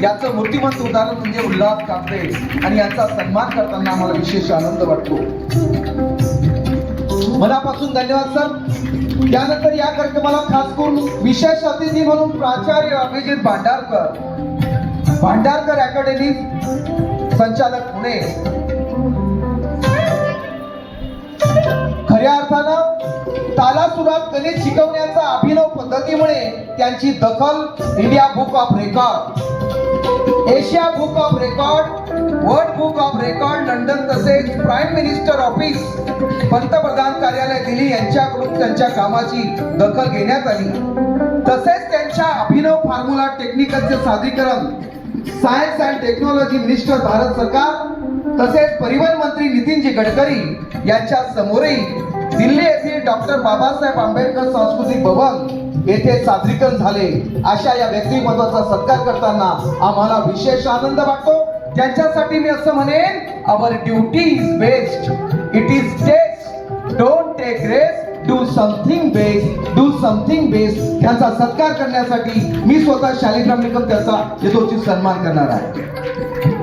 याचं मूर्तिमंत उदाहरण म्हणजे उल्हास कापडे आणि यांचा सन्मान करताना आम्हाला विशेष आनंद वाटतो. मनापासून धन्यवाद सर. त्यानंतर या कार्यक्रमाला खास करून विशेष अतिथी म्हणून प्राचार्य अभिजित भांडारकर अकॅडमी संचालक पुणे. खऱ्या अर्थानं तालासुरात गणित शिकवण्याच्या अभिनव पद्धतीमुळे त्यांची दखल India book of record, Asia book of record, world book of record London तसेच प्राईम मिनिस्टर ऑफिस पंतप्रधान कार्यालय दिल्ली यांच्याकडून त्यांच्या कामाची दखल घेण्यात आली. तसेच त्यांच्या अभिनव फॉर्म्युला टेक्निकलचे सादरीकरण science and technology minister Bharat सरकार तसेच परिवहन मंत्री नितीनजी गडकरी यांच्या समोरही दिल्ली येथील डॉक्टर बाबासाहेब आंबेडकर सांस्कृतिक भवन येथे सादरीकरण झाले. अशा या व्यक्तिमत्वाचा सत्कार करताना आम्हाला विशेष आनंद वाटतो. त्यांच्यासाठी मी असं म्हणेन, our duty is best, it is test, don't take rest, do something best, do something best. त्यांचा सत्कार करण्यासाठी मी स्वतः शालिग्राम निकम त्याचा यथोचित सन्मान करणार आहे.